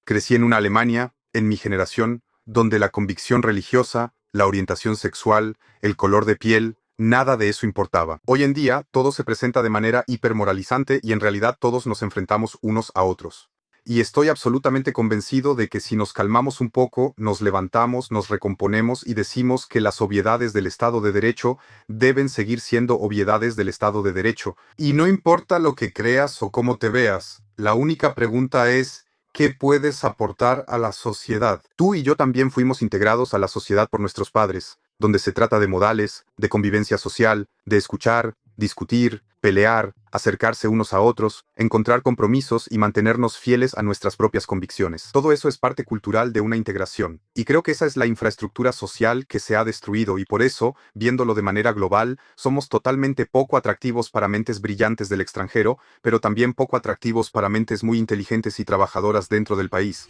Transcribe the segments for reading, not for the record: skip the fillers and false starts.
Crecí en una Alemania, en mi generación, donde la convicción religiosa, la orientación sexual, el color de piel, nada de eso importaba. Hoy en día, todo se presenta de manera hipermoralizante y en realidad todos nos enfrentamos unos a otros. Y estoy absolutamente convencido de que si nos calmamos un poco, nos levantamos, nos recomponemos y decimos que las obviedades del Estado de Derecho deben seguir siendo obviedades del Estado de Derecho. Y no importa lo que creas o cómo te veas, la única pregunta es: ¿qué puedes aportar a la sociedad? Tú y yo también fuimos integrados a la sociedad por nuestros padres, donde se trata de modales, de convivencia social, de escuchar, discutir, pelear, acercarse unos a otros, encontrar compromisos y mantenernos fieles a nuestras propias convicciones. Todo eso es parte cultural de una integración. Y creo que esa es la infraestructura social que se ha destruido y por eso, viéndolo de manera global, somos totalmente poco atractivos para mentes brillantes del extranjero, pero también poco atractivos para mentes muy inteligentes y trabajadoras dentro del país.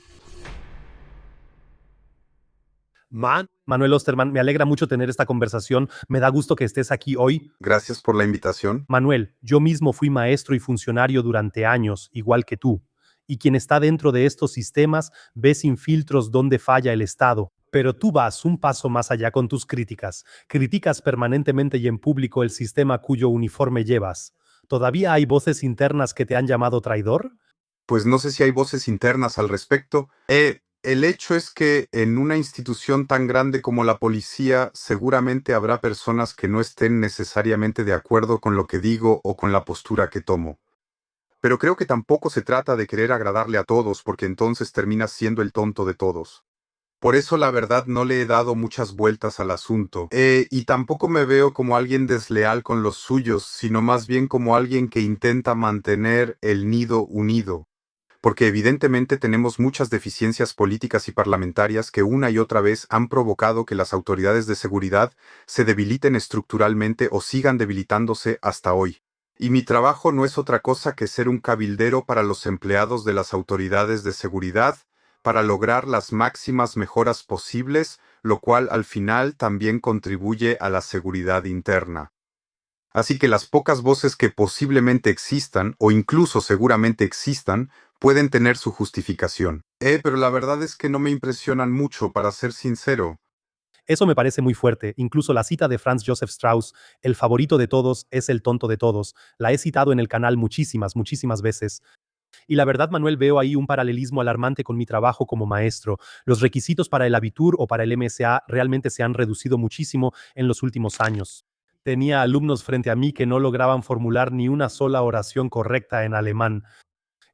Manuel Osterman, me alegra mucho tener esta conversación. Me da gusto que estés aquí hoy. Gracias por la invitación. Manuel, yo mismo fui maestro y funcionario durante años, igual que tú. Y quien está dentro de estos sistemas ve sin filtros dónde falla el Estado. Pero tú vas un paso más allá con tus críticas. Criticas permanentemente y en público el sistema cuyo uniforme llevas. ¿Todavía hay voces internas que te han llamado traidor? Pues no sé si hay voces internas al respecto. El hecho es que en una institución tan grande como la policía seguramente habrá personas que no estén necesariamente de acuerdo con lo que digo o con la postura que tomo. Pero creo que tampoco se trata de querer agradarle a todos porque entonces terminas siendo el tonto de todos. Por eso la verdad no le he dado muchas vueltas al asunto. Y tampoco me veo como alguien desleal con los suyos, sino más bien como alguien que intenta mantener el nido unido. Porque evidentemente tenemos muchas deficiencias políticas y parlamentarias que una y otra vez han provocado que las autoridades de seguridad se debiliten estructuralmente o sigan debilitándose hasta hoy. Y mi trabajo no es otra cosa que ser un cabildero para los empleados de las autoridades de seguridad, para lograr las máximas mejoras posibles, lo cual al final también contribuye a la seguridad interna. Así que las pocas voces que posiblemente existan, o incluso seguramente existan, pueden tener su justificación. Pero la verdad es que no me impresionan mucho, para ser sincero. Eso me parece muy fuerte. Incluso la cita de Franz Joseph Strauss, el favorito de todos es el tonto de todos, la he citado en el canal muchísimas, muchísimas veces. Y la verdad, Manuel, veo ahí un paralelismo alarmante con mi trabajo como maestro. Los requisitos para el Abitur o para el MSA realmente se han reducido muchísimo en los últimos años. Tenía alumnos frente a mí que no lograban formular ni una sola oración correcta en alemán.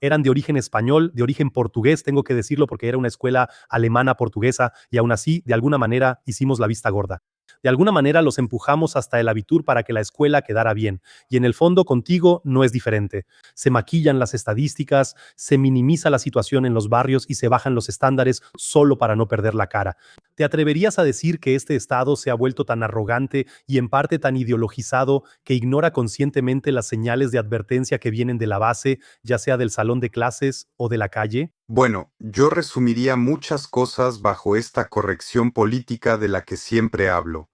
Eran de origen español, de origen portugués, tengo que decirlo porque era una escuela alemana portuguesa y aún así, de alguna manera, hicimos la vista gorda. De alguna manera los empujamos hasta el Abitur para que la escuela quedara bien. Y en el fondo contigo no es diferente. Se maquillan las estadísticas, se minimiza la situación en los barrios y se bajan los estándares solo para no perder la cara. ¿Te atreverías a decir que este Estado se ha vuelto tan arrogante y en parte tan ideologizado que ignora conscientemente las señales de advertencia que vienen de la base, ya sea del salón de clases o de la calle? Bueno, yo resumiría muchas cosas bajo esta corrección política de la que siempre hablo.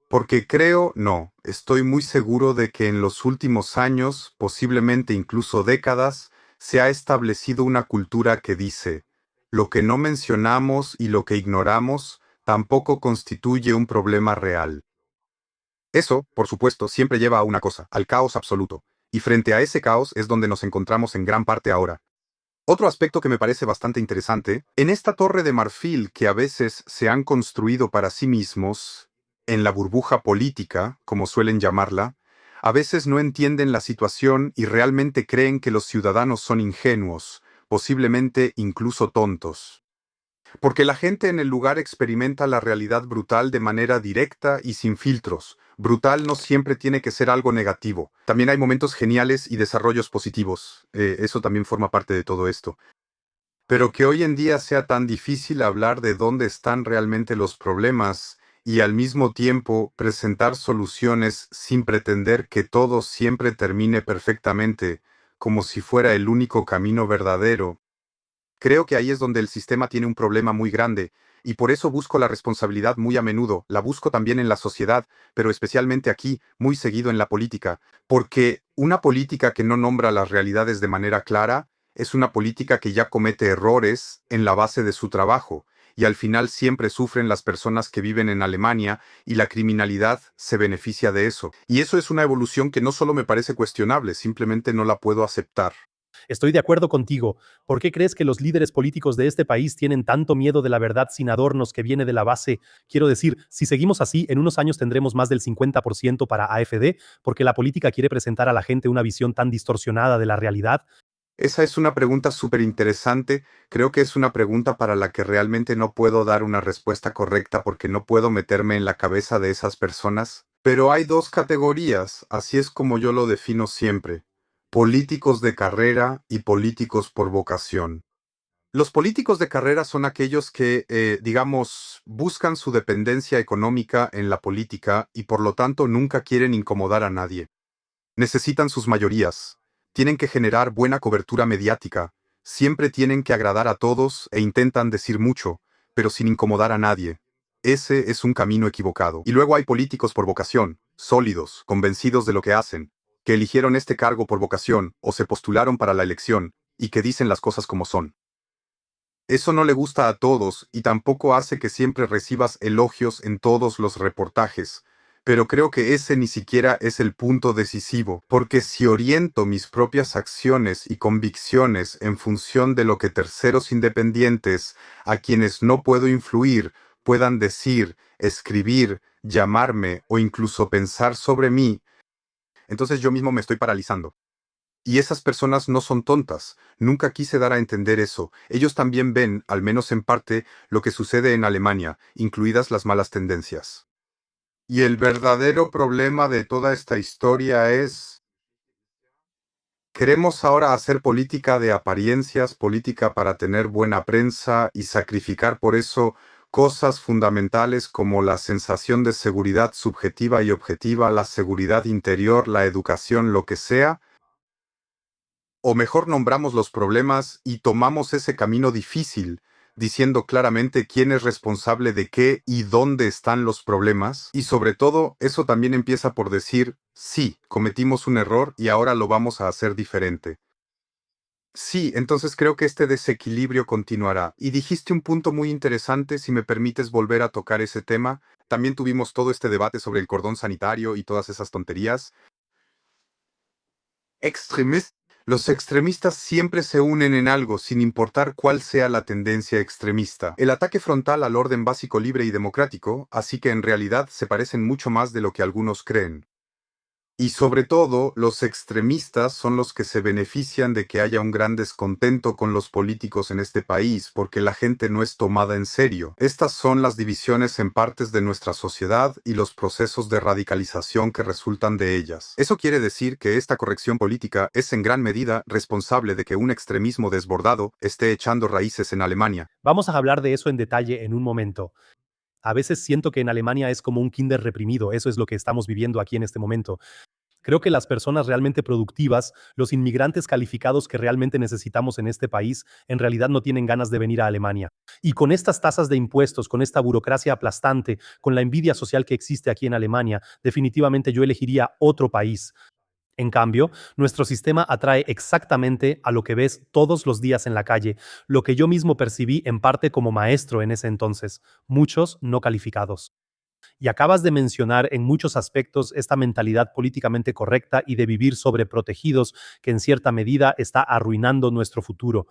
Porque creo, no, estoy muy seguro de que en los últimos años, posiblemente incluso décadas, se ha establecido una cultura que dice: lo que no mencionamos y lo que ignoramos tampoco constituye un problema real. Eso, por supuesto, siempre lleva a una cosa, al caos absoluto. Y frente a ese caos es donde nos encontramos en gran parte ahora. Otro aspecto que me parece bastante interesante, en esta torre de marfil que a veces se han construido para sí mismos, en la burbuja política, como suelen llamarla, a veces no entienden la situación y realmente creen que los ciudadanos son ingenuos, posiblemente incluso tontos. Porque la gente en el lugar experimenta la realidad brutal de manera directa y sin filtros. Brutal no siempre tiene que ser algo negativo. También hay momentos geniales y desarrollos positivos. Eso también forma parte de todo esto. Pero que hoy en día sea tan difícil hablar de dónde están realmente los problemas y al mismo tiempo presentar soluciones sin pretender que todo siempre termine perfectamente, como si fuera el único camino verdadero. Creo que ahí es donde el sistema tiene un problema muy grande, y por eso busco la responsabilidad muy a menudo, la busco también en la sociedad, pero especialmente aquí, muy seguido en la política, porque una política que no nombra las realidades de manera clara Es una política que ya comete errores en la base de su trabajo, y al final siempre sufren las personas que viven en Alemania y la criminalidad se beneficia de eso. Y eso es una evolución que no solo me parece cuestionable, simplemente no la puedo aceptar. Estoy de acuerdo contigo. ¿Por qué crees que los líderes políticos de este país tienen tanto miedo de la verdad sin adornos que viene de la base? Quiero decir, si seguimos así, en unos años tendremos más del 50% para AfD, porque la política quiere presentar a la gente una visión tan distorsionada de la realidad. Esa es una pregunta súper interesante. Creo que es una pregunta para la que realmente no puedo dar una respuesta correcta porque no puedo meterme en la cabeza de esas personas. Pero hay dos categorías, así es como yo lo defino siempre: políticos de carrera y políticos por vocación. Los políticos de carrera son aquellos que, digamos, buscan su dependencia económica en la política y por lo tanto nunca quieren incomodar a nadie. Necesitan sus mayorías, tienen que generar buena cobertura mediática, siempre tienen que agradar a todos e intentan decir mucho, pero sin incomodar a nadie. Ese es un camino equivocado. Y luego hay políticos por vocación, sólidos, convencidos de lo que hacen, que eligieron este cargo por vocación o se postularon para la elección, y que dicen las cosas como son. Eso no le gusta a todos y tampoco hace que siempre recibas elogios en todos los reportajes, pero creo que ese ni siquiera es el punto decisivo, porque si oriento mis propias acciones y convicciones en función de lo que terceros independientes, a quienes no puedo influir, puedan decir, escribir, llamarme o incluso pensar sobre mí, entonces yo mismo me estoy paralizando. Y esas personas no son tontas. Nunca quise dar a entender eso. Ellos también ven, al menos en parte, lo que sucede en Alemania, incluidas las malas tendencias. Y el verdadero problema de toda esta historia es: queremos ahora hacer política de apariencias, política para tener buena prensa y sacrificar por eso cosas fundamentales como la sensación de seguridad subjetiva y objetiva, la seguridad interior, la educación, lo que sea. O mejor nombramos los problemas y tomamos ese camino difícil, diciendo claramente quién es responsable de qué y dónde están los problemas. Y sobre todo, eso también empieza por decir, sí, cometimos un error y ahora lo vamos a hacer diferente. Sí, entonces creo que este desequilibrio continuará. Y dijiste un punto muy interesante, si me permites volver a tocar ese tema. También tuvimos todo este debate sobre el cordón sanitario y todas esas tonterías. Extremistas. Los extremistas siempre se unen en algo, sin importar cuál sea la tendencia extremista. El ataque frontal al orden básico libre y democrático, así que en realidad se parecen mucho más de lo que algunos creen. Y sobre todo, los extremistas son los que se benefician de que haya un gran descontento con los políticos en este país, porque la gente no es tomada en serio. Estas son las divisiones en partes de nuestra sociedad y los procesos de radicalización que resultan de ellas. Eso quiere decir que esta corrección política es en gran medida responsable de que un extremismo desbordado esté echando raíces en Alemania. Vamos a hablar de eso en detalle en un momento. A veces siento que en Alemania es como un kinder reprimido, eso es lo que estamos viviendo aquí en este momento. Creo que las personas realmente productivas, los inmigrantes calificados que realmente necesitamos en este país, en realidad no tienen ganas de venir a Alemania. Y con estas tasas de impuestos, con esta burocracia aplastante, con la envidia social que existe aquí en Alemania, definitivamente yo elegiría otro país. En cambio, nuestro sistema atrae exactamente a lo que ves todos los días en la calle, lo que yo mismo percibí en parte como maestro en ese entonces, muchos no calificados. Y acabas de mencionar en muchos aspectos esta mentalidad políticamente correcta y de vivir sobreprotegidos que en cierta medida está arruinando nuestro futuro.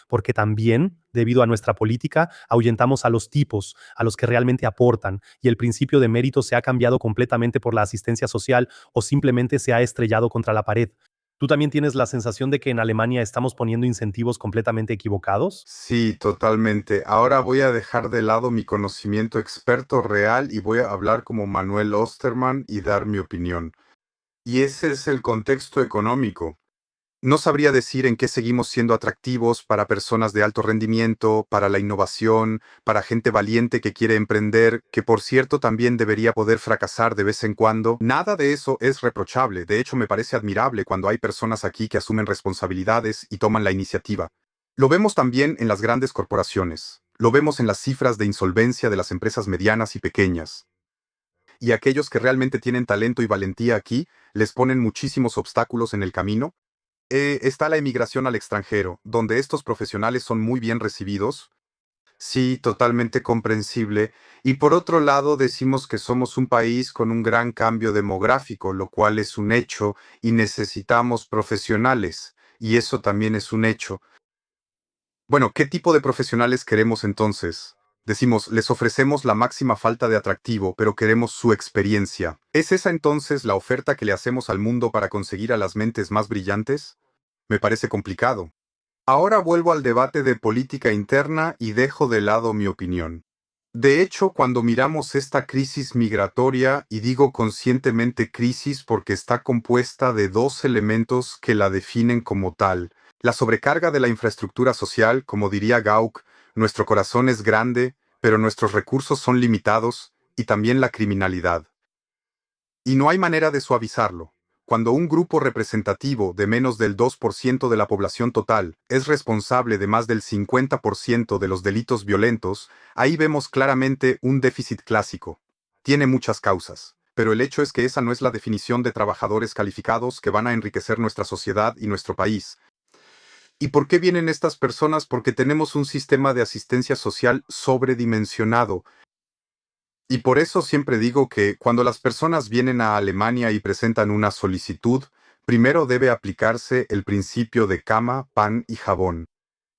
Porque también, debido a nuestra política, ahuyentamos a los tipos, a los que realmente aportan, y el principio de mérito se ha cambiado completamente por la asistencia social o simplemente se ha estrellado contra la pared. ¿Tú también tienes la sensación de que en Alemania estamos poniendo incentivos completamente equivocados? Sí, totalmente. Ahora voy a dejar de lado mi conocimiento experto real y voy a hablar como Manuel Osterman y dar mi opinión. Y ese es el contexto económico. No sabría decir en qué seguimos siendo atractivos para personas de alto rendimiento, para la innovación, para gente valiente que quiere emprender, que por cierto también debería poder fracasar de vez en cuando. Nada de eso es reprochable. De hecho, me parece admirable cuando hay personas aquí que asumen responsabilidades y toman la iniciativa. Lo vemos también en las grandes corporaciones. Lo vemos en las cifras de insolvencia de las empresas medianas y pequeñas. Y aquellos que realmente tienen talento y valentía aquí, les ponen muchísimos obstáculos en el camino. Está la emigración al extranjero, donde estos profesionales son muy bien recibidos. Sí, totalmente comprensible. Y por otro lado, decimos que somos un país con un gran cambio demográfico, lo cual es un hecho, y necesitamos profesionales. Y eso también es un hecho. Bueno, ¿qué tipo de profesionales queremos entonces? Decimos, les ofrecemos la máxima falta de atractivo, pero queremos su experiencia. ¿Es esa entonces la oferta que le hacemos al mundo para conseguir a las mentes más brillantes? Me parece complicado. Ahora vuelvo al debate de política interna y dejo de lado mi opinión. De hecho, cuando miramos esta crisis migratoria, y digo conscientemente crisis porque está compuesta de dos elementos que la definen como tal: la sobrecarga de la infraestructura social, como diría Gauck, nuestro corazón es grande, pero nuestros recursos son limitados, y también la criminalidad. Y no hay manera de suavizarlo. Cuando un grupo representativo de menos del 2% de la población total es responsable de más del 50% de los delitos violentos, ahí vemos claramente un déficit clásico. Tiene muchas causas, pero el hecho es que esa no es la definición de trabajadores calificados que van a enriquecer nuestra sociedad y nuestro país. ¿Y por qué vienen estas personas? Porque tenemos un sistema de asistencia social sobredimensionado. Y por eso siempre digo que cuando las personas vienen a Alemania y presentan una solicitud, primero debe aplicarse el principio de cama, pan y jabón.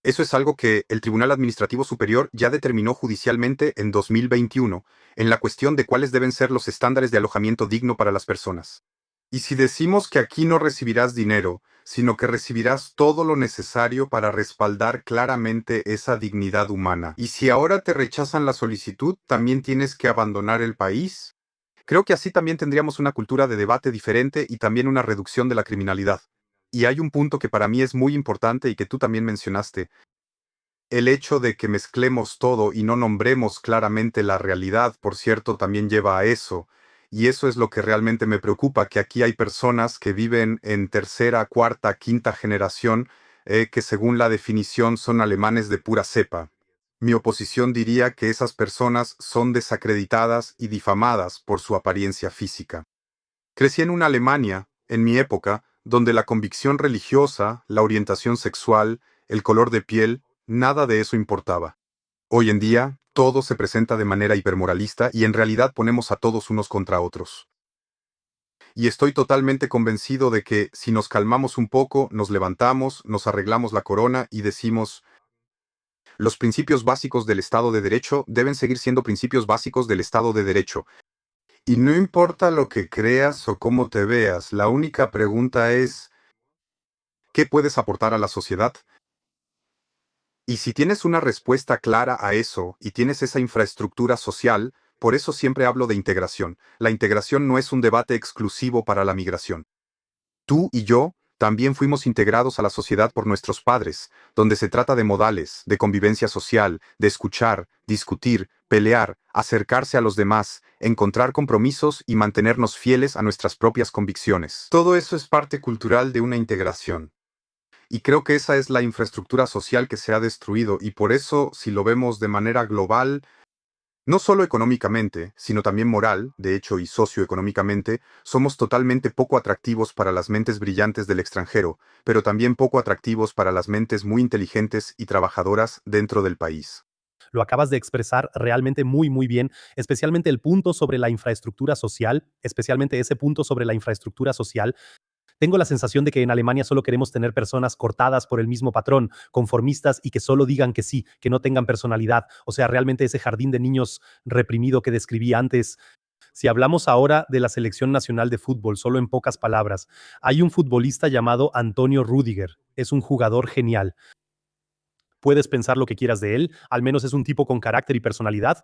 Eso es algo que el Tribunal Administrativo Superior ya determinó judicialmente en 2021, en la cuestión de cuáles deben ser los estándares de alojamiento digno para las personas. Y si decimos que aquí no recibirás dinero, sino que recibirás todo lo necesario para respaldar claramente esa dignidad humana. Y si ahora te rechazan la solicitud, también tienes que abandonar el país. Creo que así también tendríamos una cultura de debate diferente y también una reducción de la criminalidad. Y hay un punto que para mí es muy importante y que tú también mencionaste: el hecho de que mezclemos todo y no nombremos claramente la realidad, por cierto, también lleva a eso. Y eso es lo que realmente me preocupa, que aquí hay personas que viven en tercera, cuarta, quinta generación, que según la definición son alemanes de pura cepa. Mi oposición diría que esas personas son desacreditadas y difamadas por su apariencia física. Crecí en una Alemania, en mi época, donde la convicción religiosa, la orientación sexual, el color de piel, nada de eso importaba. Hoy en día, todo se presenta de manera hipermoralista y en realidad ponemos a todos unos contra otros. Y estoy totalmente convencido de que si nos calmamos un poco, nos levantamos, nos arreglamos la corona y decimos: los principios básicos del Estado de Derecho deben seguir siendo principios básicos del Estado de Derecho. Y no importa lo que creas o cómo te veas, la única pregunta es: ¿qué puedes aportar a la sociedad? Y si tienes una respuesta clara a eso y tienes esa infraestructura social, por eso siempre hablo de integración. La integración no es un debate exclusivo para la migración. Tú y yo también fuimos integrados a la sociedad por nuestros padres, donde se trata de modales, de convivencia social, de escuchar, discutir, pelear, acercarse a los demás, encontrar compromisos y mantenernos fieles a nuestras propias convicciones. Todo eso es parte cultural de una integración. Y creo que esa es la infraestructura social que se ha destruido, y por eso, si lo vemos de manera global, no solo económicamente, sino también moral, de hecho, y socioeconómicamente, somos totalmente poco atractivos para las mentes brillantes del extranjero, pero también poco atractivos para las mentes muy inteligentes y trabajadoras dentro del país. Lo acabas de expresar realmente muy, muy bien, especialmente el punto sobre la infraestructura social, especialmente ese punto sobre la infraestructura social. Tengo la sensación de que en Alemania solo queremos tener personas cortadas por el mismo patrón, conformistas y que solo digan que sí, que no tengan personalidad. O sea, realmente ese jardín de niños reprimido que describí antes. Si hablamos ahora de la selección nacional de fútbol, solo en pocas palabras, hay un futbolista llamado Antonio Rüdiger. Es un jugador genial. Puedes pensar lo que quieras de él, al menos es un tipo con carácter y personalidad.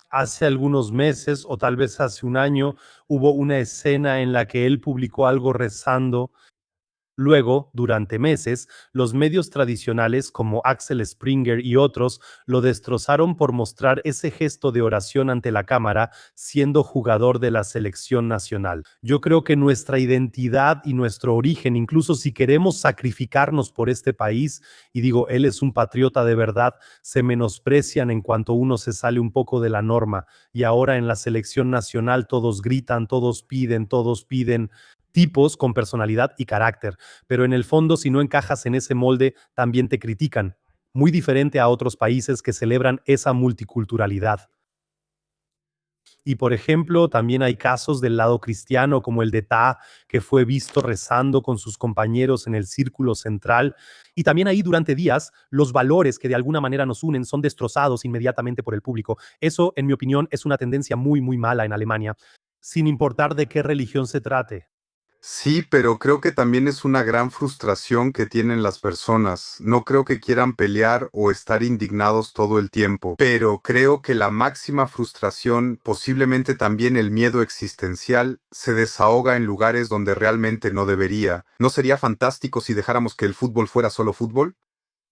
Hace algunos meses o tal vez hace un año hubo una escena en la que él publicó algo rezando. Luego, durante meses, los medios tradicionales como Axel Springer y otros lo destrozaron por mostrar ese gesto de oración ante la cámara siendo jugador de la selección nacional. Yo creo que nuestra identidad y nuestro origen, incluso si queremos sacrificarnos por este país, y digo, él es un patriota de verdad, se menosprecian en cuanto uno se sale un poco de la norma. Y ahora en la selección nacional todos gritan, todos piden, todos piden. tipos con personalidad y carácter, pero en el fondo si no encajas en ese molde también te critican, muy diferente a otros países que celebran esa multiculturalidad. Y por ejemplo, también hay casos del lado cristiano, como el de Ta, que fue visto rezando con sus compañeros en el círculo central. Y también ahí durante días, los valores que de alguna manera nos unen son destrozados inmediatamente por el público. Eso, en mi opinión, es una tendencia muy, muy mala en Alemania, sin importar de qué religión se trate. Sí, pero creo que también es una gran frustración que tienen las personas. No creo que quieran pelear o estar indignados todo el tiempo, pero creo que la máxima frustración, posiblemente también el miedo existencial, se desahoga en lugares donde realmente no debería. ¿No sería fantástico si dejáramos que el fútbol fuera solo fútbol?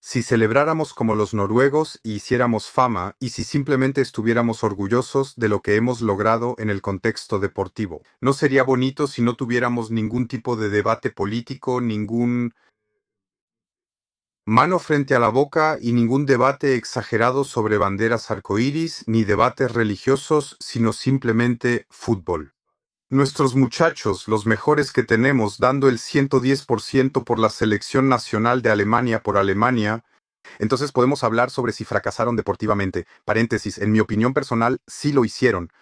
Si celebráramos como los noruegos y hiciéramos fama, y si simplemente estuviéramos orgullosos de lo que hemos logrado en el contexto deportivo. No sería bonito si no tuviéramos ningún tipo de debate político, ningún mano frente a la boca y ningún debate exagerado sobre banderas arcoíris, ni debates religiosos, sino simplemente fútbol. Nuestros muchachos, los mejores que tenemos, dando el 110% por la selección nacional de Alemania por Alemania. Entonces podemos hablar sobre si fracasaron deportivamente. Paréntesis, en mi opinión personal, sí lo hicieron.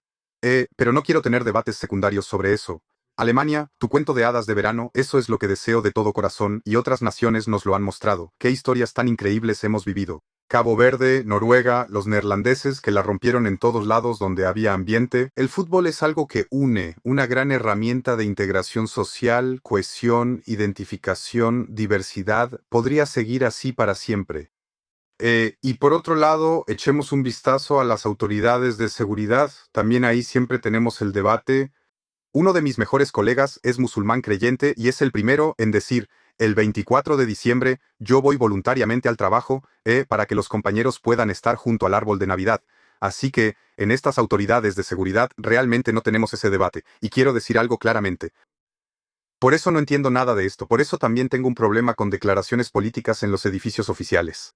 Pero no quiero tener debates secundarios sobre eso. Alemania, tu cuento de hadas de verano, eso es lo que deseo de todo corazón, y otras naciones nos lo han mostrado. Qué historias tan increíbles hemos vivido. Cabo Verde, Noruega, los neerlandeses que la rompieron en todos lados donde había ambiente. El fútbol es algo que une, una gran herramienta de integración social, cohesión, identificación, diversidad. Podría seguir así para siempre. Y por otro lado, echemos un vistazo a las autoridades de seguridad. También ahí siempre tenemos el debate. Uno de mis mejores colegas es musulmán creyente y es el primero en decir, el 24 de diciembre yo voy voluntariamente al trabajo, para que los compañeros puedan estar junto al árbol de Navidad. Así que, en estas autoridades de seguridad realmente no tenemos ese debate. Y quiero decir algo claramente. Por eso no entiendo nada de esto. Por eso también tengo un problema con declaraciones políticas en los edificios oficiales.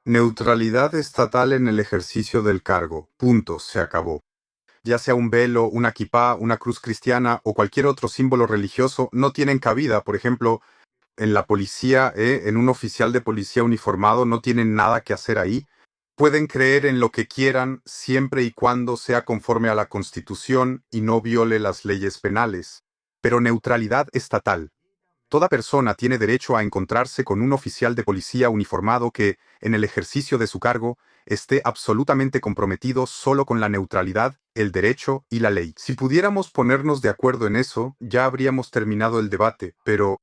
Neutralidad estatal en el ejercicio del cargo. Punto. Se acabó. Ya sea un velo, una kipá, una cruz cristiana o cualquier otro símbolo religioso, no tienen cabida. Por ejemplo, en la policía, en un oficial de policía uniformado, no tienen nada que hacer ahí. Pueden creer en lo que quieran siempre y cuando sea conforme a la Constitución y no viole las leyes penales. Pero neutralidad estatal. Toda persona tiene derecho a encontrarse con un oficial de policía uniformado que, en el ejercicio de su cargo, esté absolutamente comprometido solo con la neutralidad, el derecho y la ley. Si pudiéramos ponernos de acuerdo en eso, ya habríamos terminado el debate, pero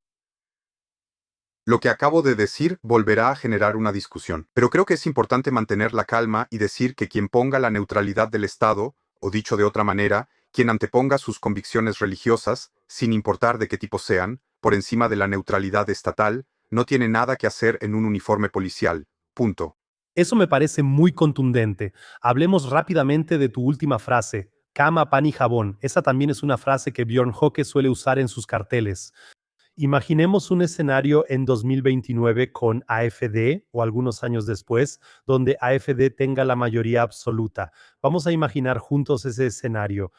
lo que acabo de decir volverá a generar una discusión. Pero creo que es importante mantener la calma y decir que quien ponga la neutralidad del Estado, o dicho de otra manera, quien anteponga sus convicciones religiosas, sin importar de qué tipo sean, por encima de la neutralidad estatal, no tiene nada que hacer en un uniforme policial. Punto. Eso me parece muy contundente. Hablemos rápidamente de tu última frase, cama, pan y jabón. Esa también es una frase que Björn Höcke suele usar en sus carteles. Imaginemos un escenario en 2029 con AfD o algunos años después, donde AfD tenga la mayoría absoluta. Vamos a imaginar juntos ese escenario.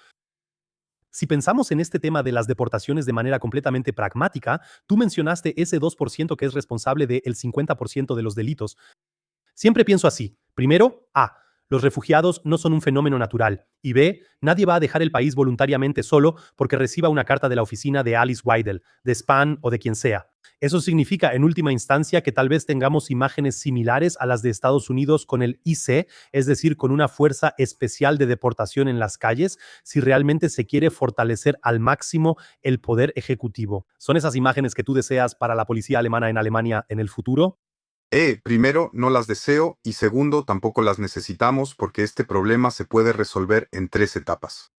Si pensamos en este tema de las deportaciones de manera completamente pragmática, tú mencionaste ese 2% que es responsable del 50% de los delitos. Siempre pienso así. Primero, A, los refugiados no son un fenómeno natural. Y B, nadie va a dejar el país voluntariamente solo porque reciba una carta de la oficina de Alice Weidel, de Span o de quien sea. Eso significa, en última instancia, que tal vez tengamos imágenes similares a las de Estados Unidos con el IC, es decir, con una fuerza especial de deportación en las calles, si realmente se quiere fortalecer al máximo el poder ejecutivo. ¿Son esas imágenes que tú deseas para la policía alemana en Alemania en el futuro? Primero, no las deseo y segundo, tampoco las necesitamos porque este problema se puede resolver en 3 etapas.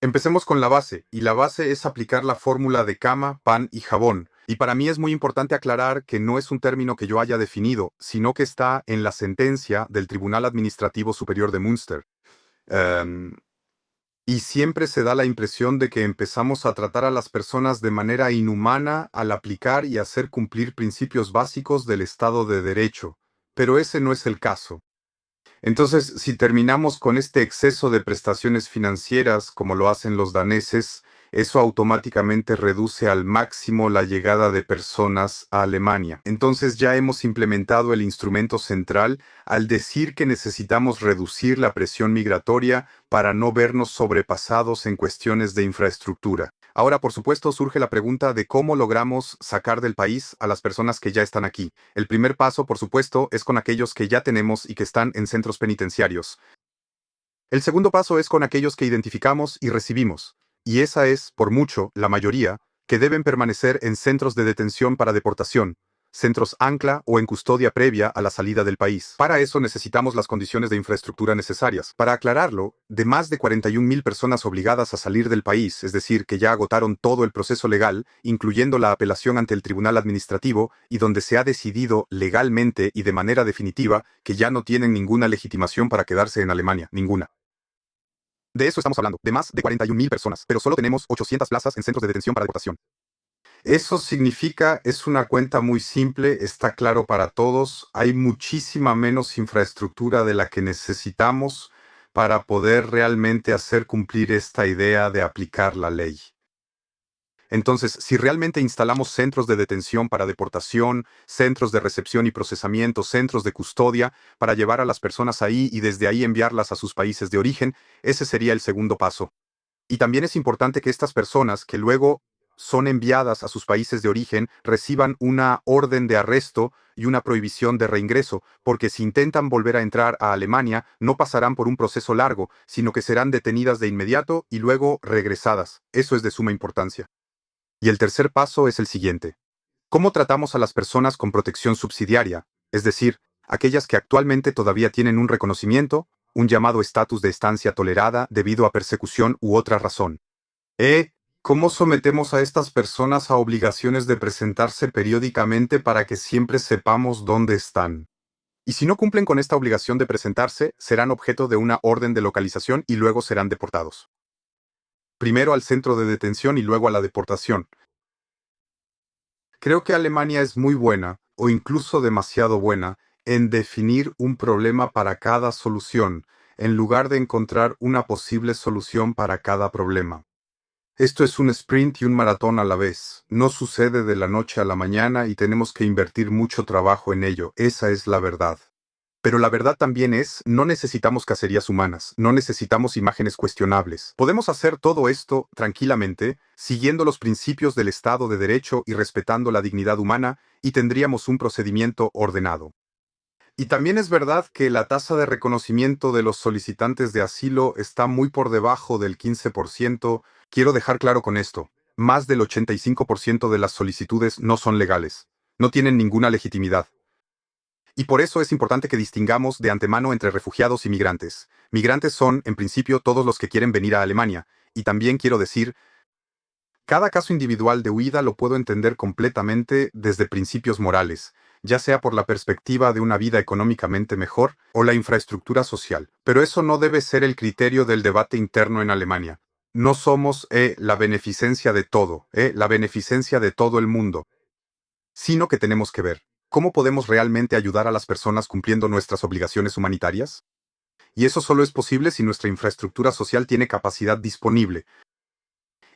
Empecemos con la base, y la base es aplicar la fórmula de cama, pan y jabón. Y para mí es muy importante aclarar que no es un término que yo haya definido, sino que está en la sentencia del Tribunal Administrativo Superior de Münster. Em, y siempre se da la impresión de que empezamos a tratar a las personas de manera inhumana al aplicar y hacer cumplir principios básicos del Estado de Derecho. Pero ese no es el caso. Entonces, si terminamos con este exceso de prestaciones financieras, como lo hacen los daneses, eso automáticamente reduce al máximo la llegada de personas a Alemania. Entonces ya hemos implementado el instrumento central al decir que necesitamos reducir la presión migratoria para no vernos sobrepasados en cuestiones de infraestructura. Ahora, por supuesto, surge la pregunta de cómo logramos sacar del país a las personas que ya están aquí. El primer paso, por supuesto, es con aquellos que ya tenemos y que están en centros penitenciarios. El segundo paso es con aquellos que identificamos y recibimos, y esa es, por mucho, la mayoría, que deben permanecer en centros de detención para deportación, centros ancla o en custodia previa a la salida del país. Para eso necesitamos las condiciones de infraestructura necesarias. Para aclararlo, de más de 41.000 personas obligadas a salir del país, es decir, que ya agotaron todo el proceso legal, incluyendo la apelación ante el Tribunal Administrativo, y donde se ha decidido legalmente y de manera definitiva que ya no tienen ninguna legitimación para quedarse en Alemania, ninguna. De eso estamos hablando, de más de 41.000 personas, pero solo tenemos 800 plazas en centros de detención para deportación. Eso significa, es una cuenta muy simple, está claro para todos, hay muchísima menos infraestructura de la que necesitamos para poder realmente hacer cumplir esta idea de aplicar la ley. Entonces, si realmente instalamos centros de detención para deportación, centros de recepción y procesamiento, centros de custodia, para llevar a las personas ahí y desde ahí enviarlas a sus países de origen, ese sería el segundo paso. Y también es importante que estas personas que luego son enviadas a sus países de origen reciban una orden de arresto y una prohibición de reingreso, porque si intentan volver a entrar a Alemania, no pasarán por un proceso largo, sino que serán detenidas de inmediato y luego regresadas. Eso es de suma importancia. Y el tercer paso es el siguiente. ¿Cómo tratamos a las personas con protección subsidiaria? Es decir, aquellas que actualmente todavía tienen un reconocimiento, un llamado estatus de estancia tolerada debido a persecución u otra razón. ¿Cómo sometemos a estas personas a obligaciones de presentarse periódicamente para que siempre sepamos dónde están? Y si no cumplen con esta obligación de presentarse, serán objeto de una orden de localización y luego serán deportados. Primero al centro de detención y luego a la deportación. Creo que Alemania es muy buena, o incluso demasiado buena, en definir un problema para cada solución, en lugar de encontrar una posible solución para cada problema. Esto es un sprint y un maratón a la vez. No sucede de la noche a la mañana y tenemos que invertir mucho trabajo en ello. Esa es la verdad. Pero la verdad también es, no necesitamos cacerías humanas, no necesitamos imágenes cuestionables. Podemos hacer todo esto tranquilamente, siguiendo los principios del Estado de Derecho y respetando la dignidad humana, y tendríamos un procedimiento ordenado. Y también es verdad que la tasa de reconocimiento de los solicitantes de asilo está muy por debajo del 15%. Quiero dejar claro con esto, más del 85% de las solicitudes no son legales, no tienen ninguna legitimidad. Y por eso es importante que distingamos de antemano entre refugiados y migrantes. Migrantes son, en principio, todos los que quieren venir a Alemania. Y también quiero decir, cada caso individual de huida lo puedo entender completamente desde principios morales, ya sea por la perspectiva de una vida económicamente mejor o la infraestructura social. Pero eso no debe ser el criterio del debate interno en Alemania. No somos la beneficencia de todo, la beneficencia de todo el mundo, sino que tenemos que ver cómo podemos realmente ayudar a las personas cumpliendo nuestras obligaciones humanitarias. Y eso solo es posible si nuestra infraestructura social tiene capacidad disponible.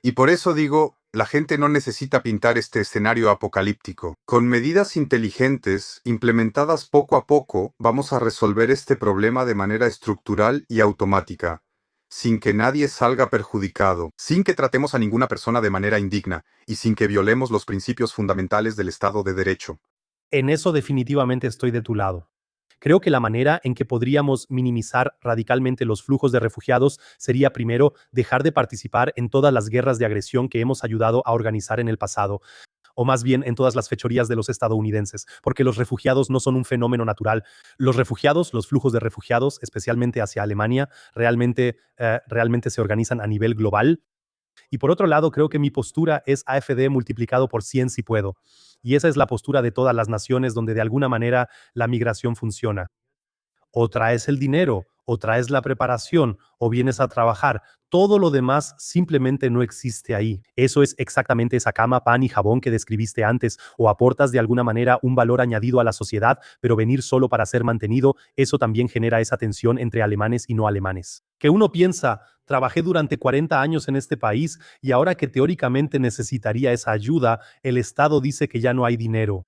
Y por eso digo, la gente no necesita pintar este escenario apocalíptico. Con medidas inteligentes, implementadas poco a poco, vamos a resolver este problema de manera estructural y automática, sin que nadie salga perjudicado, sin que tratemos a ninguna persona de manera indigna y sin que violemos los principios fundamentales del Estado de Derecho. En eso definitivamente estoy de tu lado. Creo que la manera en que podríamos minimizar radicalmente los flujos de refugiados sería primero dejar de participar en todas las guerras de agresión que hemos ayudado a organizar en el pasado, o más bien en todas las fechorías de los estadounidenses, porque los refugiados no son un fenómeno natural. Los refugiados, los flujos de refugiados, especialmente hacia Alemania, realmente se organizan a nivel global. Y por otro lado, creo que mi postura es AfD multiplicado por 100 si puedo. Y esa es la postura de todas las naciones donde de alguna manera la migración funciona. O traes el dinero o traes la preparación, o vienes a trabajar. Todo lo demás simplemente no existe ahí. Eso es exactamente esa cama, pan y jabón que describiste antes, o aportas de alguna manera un valor añadido a la sociedad, pero venir solo para ser mantenido, eso también genera esa tensión entre alemanes y no alemanes. Que uno piensa, trabajé durante 40 años en este país y ahora que teóricamente necesitaría esa ayuda, el Estado dice que ya no hay dinero.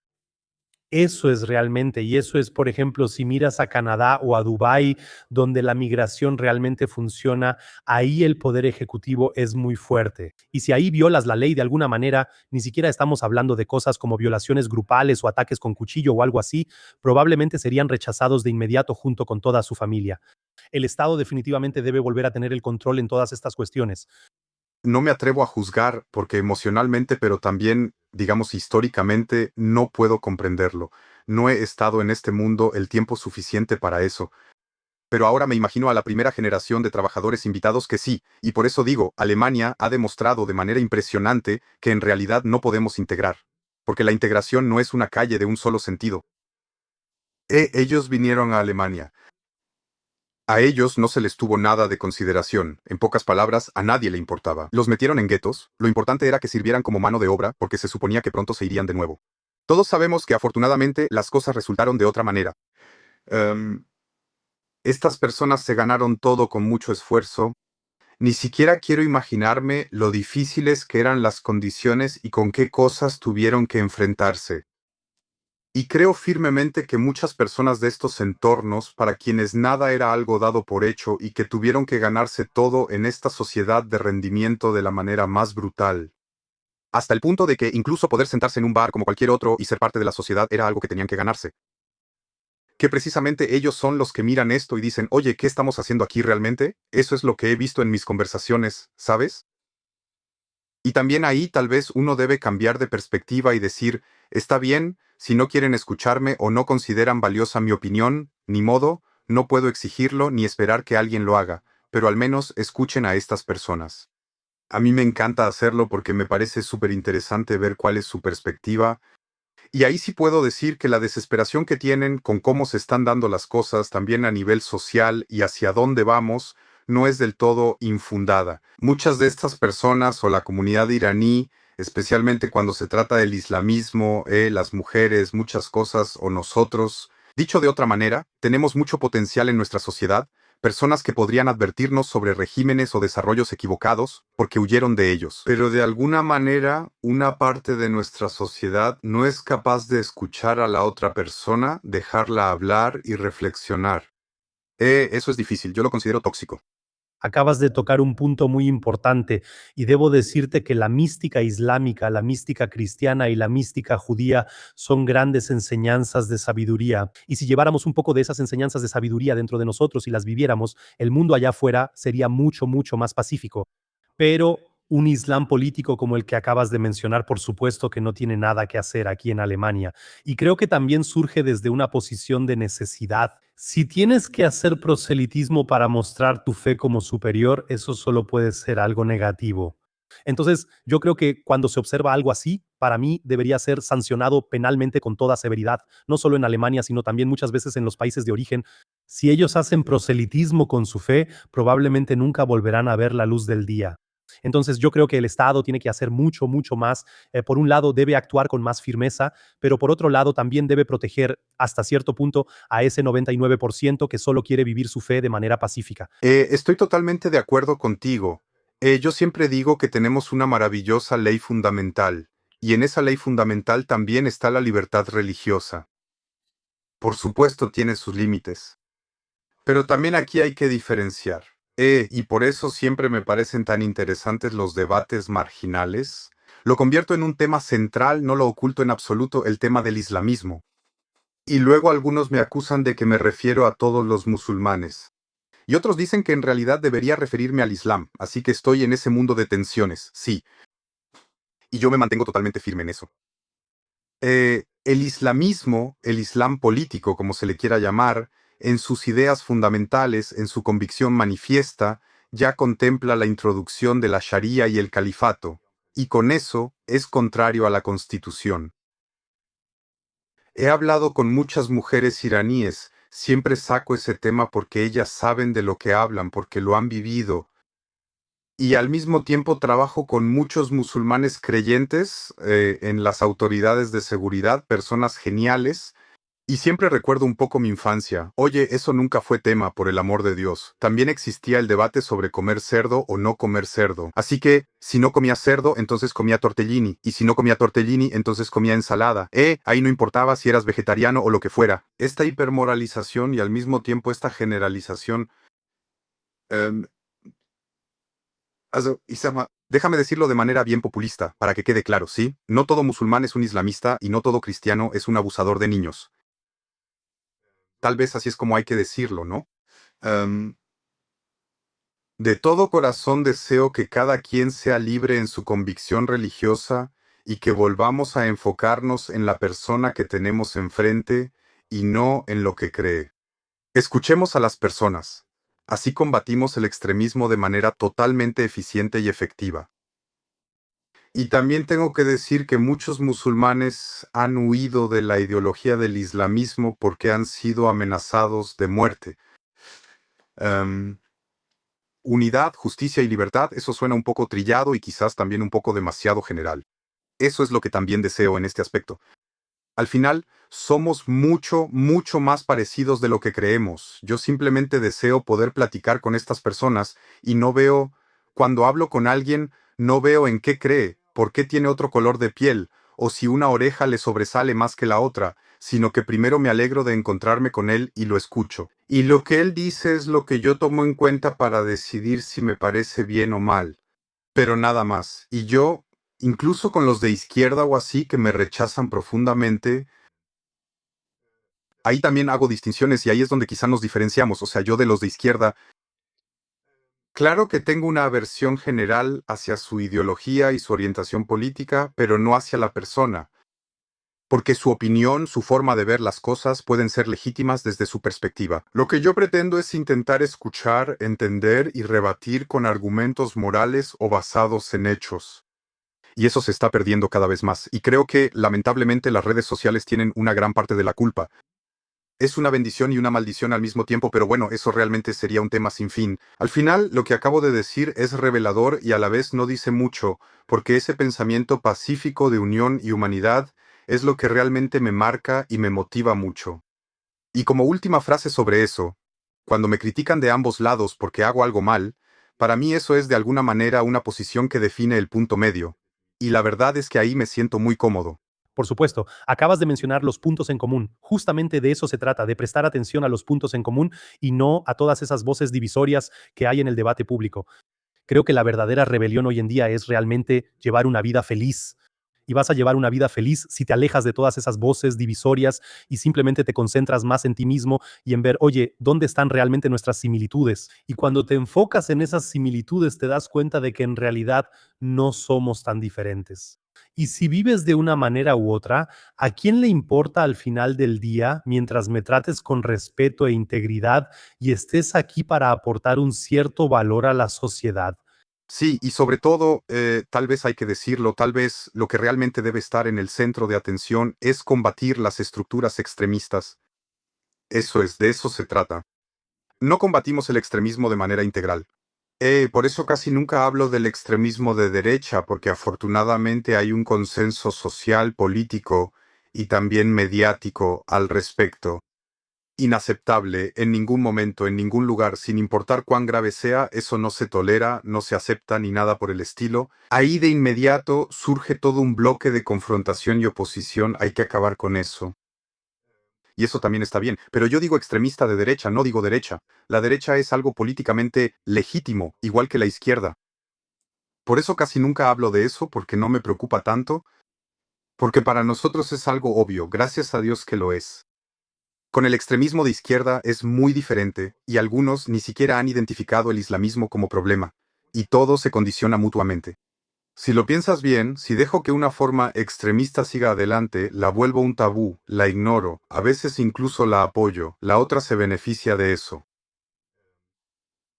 Eso es realmente, y eso es, por ejemplo, si miras a Canadá o a Dubái, donde la migración realmente funciona, ahí el poder ejecutivo es muy fuerte. Y si ahí violas la ley de alguna manera, ni siquiera estamos hablando de cosas como violaciones grupales o ataques con cuchillo o algo así, probablemente serían rechazados de inmediato junto con toda su familia. El Estado definitivamente debe volver a tener el control en todas estas cuestiones. No me atrevo a juzgar porque emocionalmente, pero también, digamos, históricamente, no puedo comprenderlo. No he estado en este mundo el tiempo suficiente para eso. Pero ahora me imagino a la primera generación de trabajadores invitados que sí, y por eso digo, Alemania ha demostrado de manera impresionante que en realidad no podemos integrar. Porque la integración no es una calle de un solo sentido. Ellos vinieron a Alemania. A ellos no se les tuvo nada de consideración, en pocas palabras, a nadie le importaba. Los metieron en guetos, lo importante era que sirvieran como mano de obra porque se suponía que pronto se irían de nuevo. Todos sabemos que afortunadamente las cosas resultaron de otra manera. Em, Estas personas se ganaron todo con mucho esfuerzo. Ni siquiera quiero imaginarme lo difíciles que eran las condiciones y con qué cosas tuvieron que enfrentarse. Y creo firmemente que muchas personas de estos entornos, para quienes nada era algo dado por hecho y que tuvieron que ganarse todo en esta sociedad de rendimiento de la manera más brutal, hasta el punto de que incluso poder sentarse en un bar como cualquier otro y ser parte de la sociedad era algo que tenían que ganarse. Que precisamente ellos son los que miran esto y dicen, oye, ¿qué estamos haciendo aquí realmente? Eso es lo que he visto en mis conversaciones, ¿sabes? Y también ahí tal vez uno debe cambiar de perspectiva y decir, está bien, si no quieren escucharme o no consideran valiosa mi opinión, ni modo, no puedo exigirlo ni esperar que alguien lo haga, pero al menos escuchen a estas personas. A mí me encanta hacerlo porque me parece súper interesante ver cuál es su perspectiva, y ahí sí puedo decir que la desesperación que tienen con cómo se están dando las cosas también a nivel social y hacia dónde vamos no es del todo infundada. Muchas de estas personas o la comunidad iraní, especialmente cuando se trata del islamismo, las mujeres, muchas cosas o nosotros, dicho de otra manera, tenemos mucho potencial en nuestra sociedad, personas que podrían advertirnos sobre regímenes o desarrollos equivocados porque huyeron de ellos. Pero de alguna manera, una parte de nuestra sociedad no es capaz de escuchar a la otra persona, dejarla hablar y reflexionar. Eso es difícil, yo lo considero tóxico. Acabas de tocar un punto muy importante y debo decirte que la mística islámica, la mística cristiana y la mística judía son grandes enseñanzas de sabiduría. Y si lleváramos un poco de esas enseñanzas de sabiduría dentro de nosotros y las viviéramos, el mundo allá afuera sería mucho, mucho más pacífico. Pero un Islam político como el que acabas de mencionar, por supuesto que no tiene nada que hacer aquí en Alemania. Y creo que también surge desde una posición de necesidad. Si tienes que hacer proselitismo para mostrar tu fe como superior, eso solo puede ser algo negativo. Entonces, yo creo que cuando se observa algo así, para mí debería ser sancionado penalmente con toda severidad, no solo en Alemania, sino también muchas veces en los países de origen. Si ellos hacen proselitismo con su fe, probablemente nunca volverán a ver la luz del día. Entonces yo creo que el Estado tiene que hacer mucho, mucho más. Por un lado, debe actuar con más firmeza, pero por otro lado, también debe proteger hasta cierto punto a ese 99% que solo quiere vivir su fe de manera pacífica. Estoy totalmente de acuerdo contigo. Yo siempre digo que tenemos una maravillosa ley fundamental, y en esa ley fundamental también está la libertad religiosa. Por supuesto tiene sus límites. Pero también aquí hay que diferenciar. Y por eso siempre me parecen tan interesantes los debates marginales. Lo convierto en un tema central, no lo oculto en absoluto, el tema del islamismo. Y luego algunos me acusan de que me refiero a todos los musulmanes. Y otros dicen que en realidad debería referirme al Islam, así que estoy en ese mundo de tensiones, sí. Y yo me mantengo totalmente firme en eso. El islamismo, el islam político, como se le quiera llamar, en sus ideas fundamentales, en su convicción manifiesta, ya contempla la introducción de la Sharia y el califato, y con eso es contrario a la Constitución. He hablado con muchas mujeres iraníes, siempre saco ese tema porque ellas saben de lo que hablan, porque lo han vivido. Y al mismo tiempo trabajo con muchos musulmanes creyentes en las autoridades de seguridad, personas geniales. Y siempre recuerdo un poco mi infancia. Oye, eso nunca fue tema, por el amor de Dios. También existía el debate sobre comer cerdo o no comer cerdo. Así que, si no comía cerdo, entonces comía tortellini. Y si no comía tortellini, entonces comía ensalada. Ahí no importaba si eras vegetariano o lo que fuera. Esta hipermoralización y al mismo tiempo esta generalización. em, Isama, déjame decirlo de manera bien populista, para que quede claro, ¿sí? No todo musulmán es un islamista y no todo cristiano es un abusador de niños. Tal vez así es como hay que decirlo, ¿no? Em, de todo corazón deseo que cada quien sea libre en su convicción religiosa y que volvamos a enfocarnos en la persona que tenemos enfrente y no en lo que cree. Escuchemos a las personas. Así combatimos el extremismo de manera totalmente eficiente y efectiva. Y también tengo que decir que muchos musulmanes han huido de la ideología del islamismo porque han sido amenazados de muerte. Em, Unidad, justicia y libertad, eso suena un poco trillado y quizás también un poco demasiado general. Eso es lo que también deseo en este aspecto. Al final, somos mucho, mucho más parecidos de lo que creemos. Yo simplemente deseo poder platicar con estas personas y no veo, cuando hablo con alguien, no veo en qué cree, por qué tiene otro color de piel, o si una oreja le sobresale más que la otra, sino que primero me alegro de encontrarme con él y lo escucho. Y lo que él dice es lo que yo tomo en cuenta para decidir si me parece bien o mal. Pero nada más. Y yo, incluso con los de izquierda o así que me rechazan profundamente, ahí también hago distinciones y ahí es donde quizá nos diferenciamos. O sea, yo de los de izquierda, claro que tengo una aversión general hacia su ideología y su orientación política, pero no hacia la persona, porque su opinión, su forma de ver las cosas pueden ser legítimas desde su perspectiva. Lo que yo pretendo es intentar escuchar, entender y rebatir con argumentos morales o basados en hechos. Y eso se está perdiendo cada vez más. Y creo que, lamentablemente, las redes sociales tienen una gran parte de la culpa. Es una bendición y una maldición al mismo tiempo, pero bueno, eso realmente sería un tema sin fin. Al final, lo que acabo de decir es revelador y a la vez no dice mucho, porque ese pensamiento pacífico de unión y humanidad es lo que realmente me marca y me motiva mucho. Y como última frase sobre eso, cuando me critican de ambos lados porque hago algo mal, para mí eso es de alguna manera una posición que define el punto medio. Y la verdad es que ahí me siento muy cómodo. Por supuesto, acabas de mencionar los puntos en común. Justamente de eso se trata, de prestar atención a los puntos en común y no a todas esas voces divisorias que hay en el debate público. Creo que la verdadera rebelión hoy en día es realmente llevar una vida feliz. Y vas a llevar una vida feliz si te alejas de todas esas voces divisorias y simplemente te concentras más en ti mismo y en ver, oye, ¿dónde están realmente nuestras similitudes? Y cuando te enfocas en esas similitudes te das cuenta de que en realidad no somos tan diferentes. Y si vives de una manera u otra, ¿a quién le importa al final del día mientras me trates con respeto e integridad y estés aquí para aportar un cierto valor a la sociedad? Sí, y sobre todo, tal vez hay que decirlo, tal vez lo que realmente debe estar en el centro de atención es combatir las estructuras extremistas. Eso es, de eso se trata. No combatimos el extremismo de manera integral. Por eso casi nunca hablo del extremismo de derecha, porque afortunadamente hay un consenso social, político y también mediático al respecto. Inaceptable, en ningún momento, en ningún lugar, sin importar cuán grave sea, eso no se tolera, no se acepta ni nada por el estilo. Ahí de inmediato surge todo un bloque de confrontación y oposición, hay que acabar con eso. Y eso también está bien, pero yo digo extremista de derecha, no digo derecha. La derecha es algo políticamente legítimo, igual que la izquierda. Por eso casi nunca hablo de eso, porque no me preocupa tanto, porque para nosotros es algo obvio, gracias a Dios que lo es. Con el extremismo de izquierda es muy diferente, y algunos ni siquiera han identificado el islamismo como problema, y todo se condiciona mutuamente. Si lo piensas bien, si dejo que una forma extremista siga adelante, la vuelvo un tabú, la ignoro, a veces incluso la apoyo, la otra se beneficia de eso.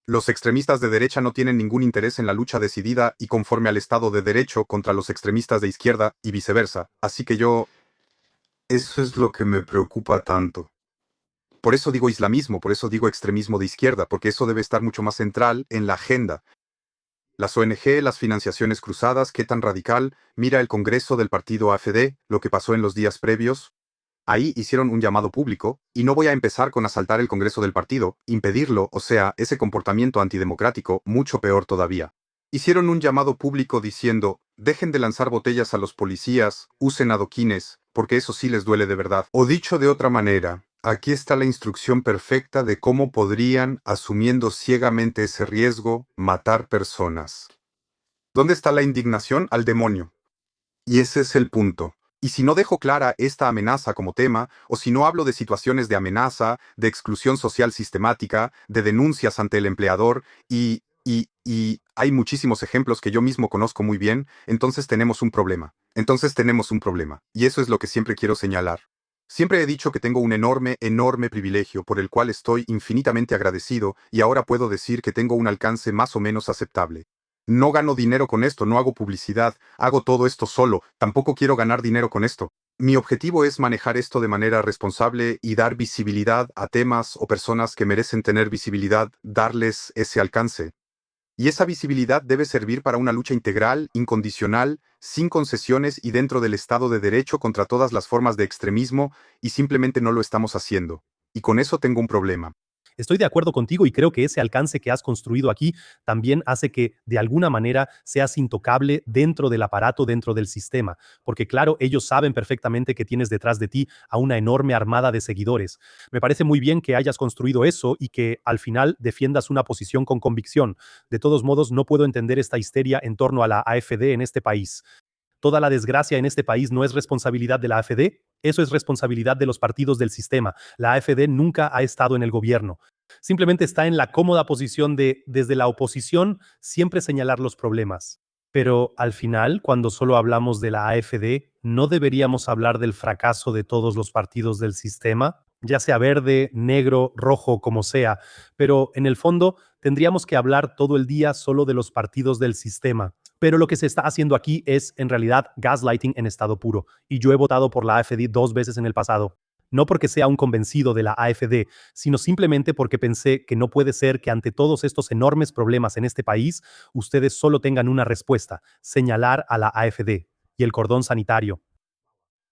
Los extremistas de derecha no tienen ningún interés en la lucha decidida y conforme al Estado de Derecho contra los extremistas de izquierda y viceversa, así que yo... Eso es lo que me preocupa tanto. Por eso digo islamismo, por eso digo extremismo de izquierda, porque eso debe estar mucho más central en la agenda. Las ONG, las financiaciones cruzadas, qué tan radical, mira el Congreso del partido AfD, lo que pasó en los días previos. Ahí hicieron un llamado público, y no voy a empezar con asaltar el Congreso del partido, impedirlo, o sea, ese comportamiento antidemocrático, mucho peor todavía. Hicieron un llamado público diciendo, dejen de lanzar botellas a los policías, usen adoquines, porque eso sí les duele de verdad. O dicho de otra manera, aquí está la instrucción perfecta de cómo podrían, asumiendo ciegamente ese riesgo, matar personas. ¿Dónde está la indignación? Al demonio. Y ese es el punto. Y si no dejo clara esta amenaza como tema, o si no hablo de situaciones de amenaza, de exclusión social sistemática, de denuncias ante el empleador, y hay muchísimos ejemplos que yo mismo conozco muy bien, entonces tenemos un problema. Entonces tenemos un problema. Y eso es lo que siempre quiero señalar. Siempre he dicho que tengo un enorme, enorme privilegio por el cual estoy infinitamente agradecido, y ahora puedo decir que tengo un alcance más o menos aceptable. No gano dinero con esto, no hago publicidad, hago todo esto solo, tampoco quiero ganar dinero con esto. Mi objetivo es manejar esto de manera responsable y dar visibilidad a temas o personas que merecen tener visibilidad, darles ese alcance. Y esa visibilidad debe servir para una lucha integral, incondicional, sin concesiones y dentro del Estado de Derecho contra todas las formas de extremismo, y simplemente no lo estamos haciendo. Y con eso tengo un problema. Estoy de acuerdo contigo y creo que ese alcance que has construido aquí también hace que de alguna manera seas intocable dentro del aparato, dentro del sistema, porque claro, ellos saben perfectamente que tienes detrás de ti a una enorme armada de seguidores. Me parece muy bien que hayas construido eso y que al final defiendas una posición con convicción. De todos modos, no puedo entender esta histeria en torno a la AfD en este país. Toda la desgracia en este país no es responsabilidad de la AfD, eso es responsabilidad de los partidos del sistema. La AfD nunca ha estado en el gobierno. Simplemente está en la cómoda posición de, desde la oposición, siempre señalar los problemas. Pero al final, cuando solo hablamos de la AfD, ¿no deberíamos hablar del fracaso de todos los partidos del sistema? Ya sea verde, negro, rojo, como sea. Pero en el fondo, tendríamos que hablar todo el día solo de los partidos del sistema. Pero lo que se está haciendo aquí es en realidad gaslighting en estado puro. Y yo he votado por la AfD 2 veces en el pasado. No porque sea un convencido de la AfD, sino simplemente porque pensé que no puede ser que ante todos estos enormes problemas en este país, ustedes solo tengan una respuesta, señalar a la AfD y el cordón sanitario.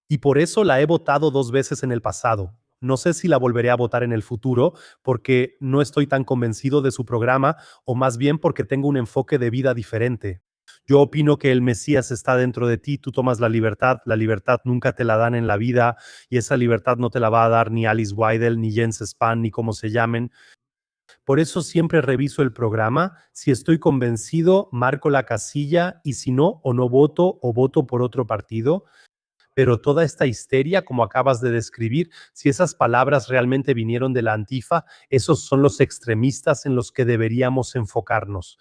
Y por eso la he votado 2 veces en el pasado. No sé si la volveré a votar en el futuro porque no estoy tan convencido de su programa o más bien porque tengo un enfoque de vida diferente. Yo opino que el Mesías está dentro de ti, tú tomas la libertad nunca te la dan en la vida y esa libertad no te la va a dar ni Alice Weidel, ni Jens Spahn, ni como se llamen. Por eso siempre reviso el programa, si estoy convencido, marco la casilla y si no, o no voto o voto por otro partido. Pero toda esta histeria, como acabas de describir, si esas palabras realmente vinieron de la Antifa, esos son los extremistas en los que deberíamos enfocarnos.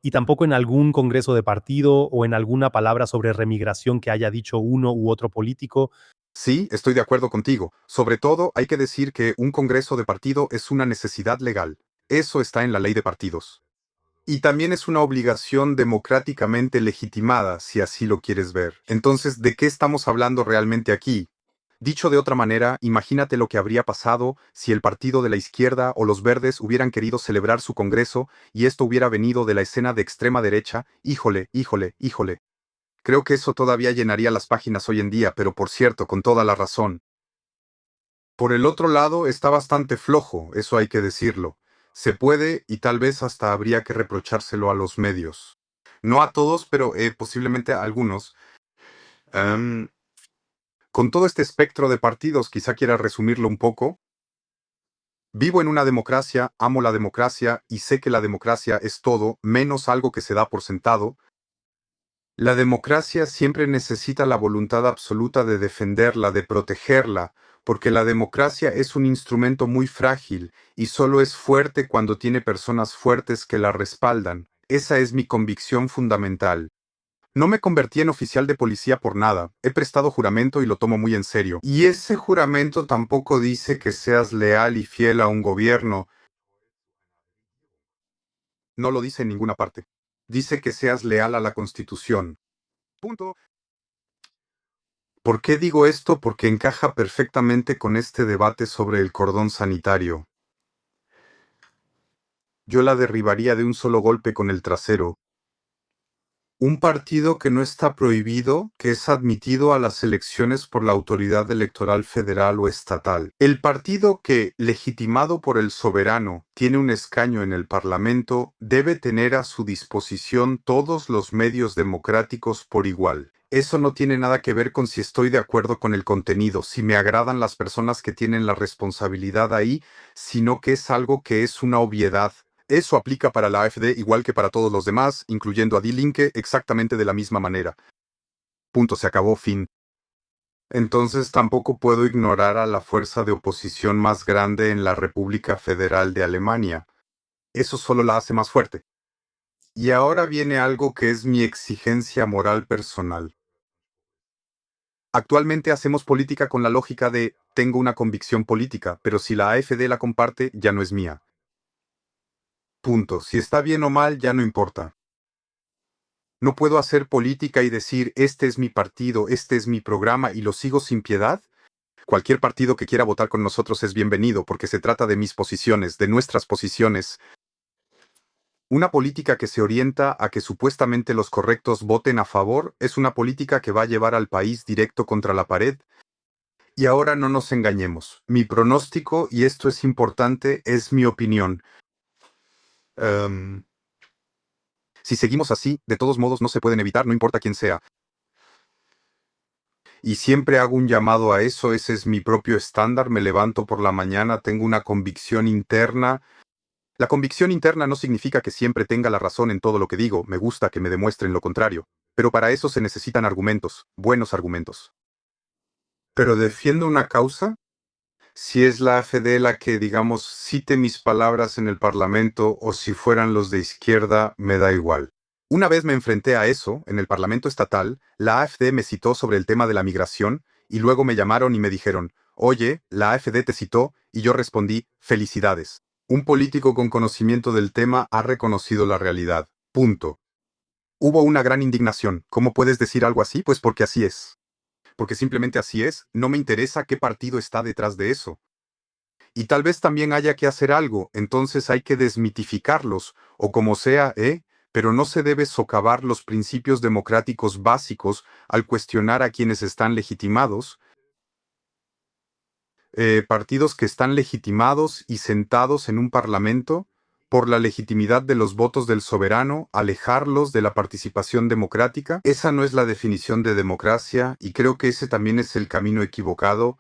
Y tampoco en algún congreso de partido o en alguna palabra sobre remigración que haya dicho uno u otro político. Sí, estoy de acuerdo contigo. Sobre todo, hay que decir que un congreso de partido es una necesidad legal. Eso está en la ley de partidos. Y también es una obligación democráticamente legitimada, si así lo quieres ver. Entonces, ¿de qué estamos hablando realmente aquí? Dicho de otra manera, imagínate lo que habría pasado si el partido de la izquierda o los verdes hubieran querido celebrar su congreso y esto hubiera venido de la escena de extrema derecha. Híjole, híjole, híjole. Creo que eso todavía llenaría las páginas hoy en día, pero por cierto, con toda la razón. Por el otro lado, está bastante flojo, eso hay que decirlo. Se puede y tal vez hasta habría que reprochárselo a los medios. No a todos, pero posiblemente a algunos. Em, con todo este espectro de partidos, quizá quiera resumirlo un poco. Vivo en una democracia, amo la democracia y sé que la democracia es todo, menos algo que se da por sentado. La democracia siempre necesita la voluntad absoluta de defenderla, de protegerla, porque la democracia es un instrumento muy frágil y solo es fuerte cuando tiene personas fuertes que la respaldan. Esa es mi convicción fundamental. No me convertí en oficial de policía por nada. He prestado juramento y lo tomo muy en serio. Y ese juramento tampoco dice que seas leal y fiel a un gobierno. No lo dice en ninguna parte. Dice que seas leal a la Constitución. Punto. ¿Por qué digo esto? Porque encaja perfectamente con este debate sobre el cordón sanitario. Yo la derribaría de un solo golpe con el trasero. Un partido que no está prohibido, que es admitido a las elecciones por la autoridad electoral federal o estatal. El partido que, legitimado por el soberano, tiene un escaño en el Parlamento, debe tener a su disposición todos los medios democráticos por igual. Eso no tiene nada que ver con si estoy de acuerdo con el contenido, si me agradan las personas que tienen la responsabilidad ahí, sino que es algo que es una obviedad. Eso aplica para la AfD igual que para todos los demás, incluyendo a Die Linke, exactamente de la misma manera. Punto, se acabó, fin. Entonces tampoco puedo ignorar a la fuerza de oposición más grande en la República Federal de Alemania. Eso solo la hace más fuerte. Y ahora viene algo que es mi exigencia moral personal. Actualmente hacemos política con la lógica de tengo una convicción política, pero si la AfD la comparte, ya no es mía. Punto. Si está bien o mal, ya no importa. ¿No puedo hacer política y decir, este es mi partido, este es mi programa y lo sigo sin piedad? Cualquier partido que quiera votar con nosotros es bienvenido porque se trata de mis posiciones, de nuestras posiciones. Una política que se orienta a que supuestamente los correctos voten a favor es una política que va a llevar al país directo contra la pared. Y ahora no nos engañemos. Mi pronóstico, y esto es importante, es mi opinión. Si seguimos así, de todos modos no se pueden evitar, no importa quién sea. Y siempre hago un llamado a eso, ese es mi propio estándar, me levanto por la mañana, tengo una convicción interna. La convicción interna no significa que siempre tenga la razón en todo lo que digo, me gusta que me demuestren lo contrario, pero para eso se necesitan argumentos, buenos argumentos. ¿Pero defiendo una causa? Si es la AfD la que, digamos, cite mis palabras en el Parlamento o si fueran los de izquierda, me da igual. Una vez me enfrenté a eso, en el Parlamento estatal, la AfD me citó sobre el tema de la migración y luego me llamaron y me dijeron, oye, la AfD te citó y yo respondí, felicidades. Un político con conocimiento del tema ha reconocido la realidad. Punto. Hubo una gran indignación. ¿Cómo puedes decir algo así? Pues porque así es. Porque simplemente así es. No me interesa qué partido está detrás de eso. Y tal vez también haya que hacer algo, entonces hay que desmitificarlos, o como sea, pero no se debe socavar los principios democráticos básicos al cuestionar a quienes están legitimados, partidos que están legitimados y sentados en un parlamento, por la legitimidad de los votos del soberano, alejarlos de la participación democrática. Esa no es la definición de democracia, y creo que ese también es el camino equivocado.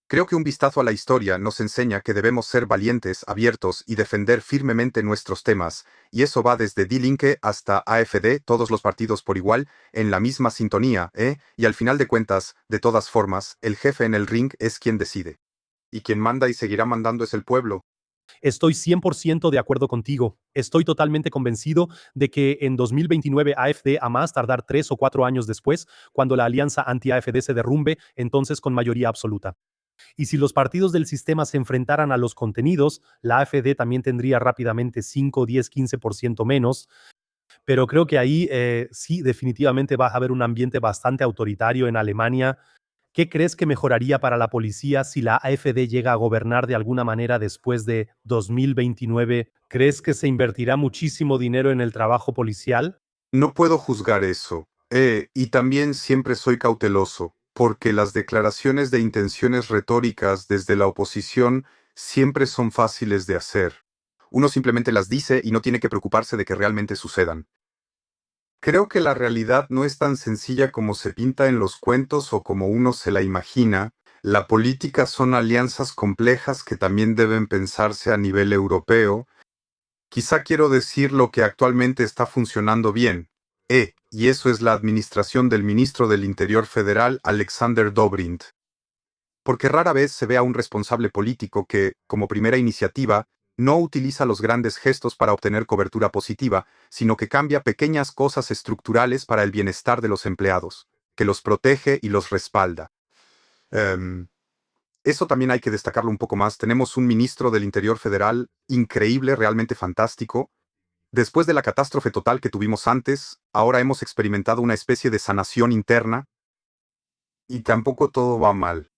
Creo que un vistazo a la historia nos enseña que debemos ser valientes, abiertos y defender firmemente nuestros temas, y eso va desde Die Linke hasta AfD, todos los partidos por igual, en la misma sintonía, y al final de cuentas, de todas formas, el jefe en el ring es quien decide. Y quien manda y seguirá mandando es el pueblo. Estoy 100% de acuerdo contigo. Estoy totalmente convencido de que en 2029 AfD, a más tardar 3 o 4 años después, cuando la alianza anti-AfD se derrumbe, entonces con mayoría absoluta. Y si los partidos del sistema se enfrentaran a los contenidos, la AfD también tendría rápidamente 5, 10, 15% menos, pero creo que ahí sí, definitivamente va a haber un ambiente bastante autoritario en Alemania. ¿Qué crees que mejoraría para la policía si la AfD llega a gobernar de alguna manera después de 2029? ¿Crees que se invertirá muchísimo dinero en el trabajo policial? No puedo juzgar eso. Y también siempre soy cauteloso, porque las declaraciones de intenciones retóricas desde la oposición siempre son fáciles de hacer. Uno simplemente las dice y no tiene que preocuparse de que realmente sucedan. Creo que la realidad no es tan sencilla como se pinta en los cuentos o como uno se la imagina. La política son alianzas complejas que también deben pensarse a nivel europeo. Quizá quiero decir lo que actualmente está funcionando bien. Y eso es la administración del ministro del Interior federal, Alexander Dobrindt. Porque rara vez se ve a un responsable político que, como primera iniciativa, no utiliza los grandes gestos para obtener cobertura positiva, sino que cambia pequeñas cosas estructurales para el bienestar de los empleados, que los protege y los respalda. Em, Eso también hay que destacarlo un poco más. Tenemos un ministro del Interior federal increíble, realmente fantástico. Después de la catástrofe total que tuvimos antes, ahora hemos experimentado una especie de sanación interna. y tampoco todo va mal.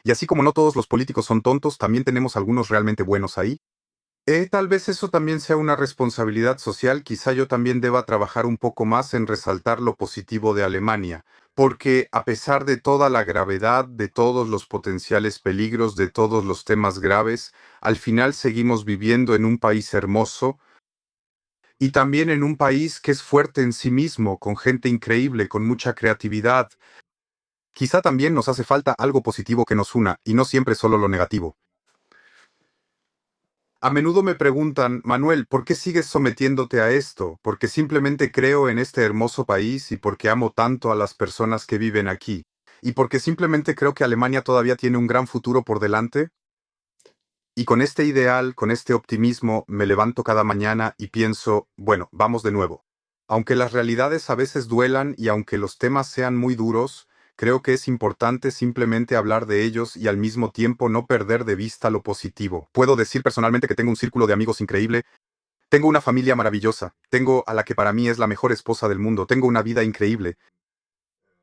Y así como no todos los políticos son tontos, también tenemos algunos realmente buenos ahí. Tal vez eso también sea una responsabilidad social, quizá yo también deba trabajar un poco más en resaltar lo positivo de Alemania, porque a pesar de toda la gravedad, de todos los potenciales peligros, de todos los temas graves, al final seguimos viviendo en un país hermoso y también en un país que es fuerte en sí mismo, con gente increíble, con mucha creatividad. Quizá también nos hace falta algo positivo que nos una, y no siempre solo lo negativo. A menudo me preguntan, Manuel, ¿por qué sigues sometiéndote a esto? ¿Porque simplemente creo en este hermoso país y porque amo tanto a las personas que viven aquí? ¿Y porque simplemente creo que Alemania todavía tiene un gran futuro por delante? Y con este ideal, con este optimismo, me levanto cada mañana y pienso, bueno, vamos de nuevo. Aunque las realidades a veces duelan y aunque los temas sean muy duros, creo que es importante simplemente hablar de ellos y al mismo tiempo no perder de vista lo positivo. Puedo decir personalmente que tengo un círculo de amigos increíble, tengo una familia maravillosa, tengo a la que para mí es la mejor esposa del mundo, tengo una vida increíble.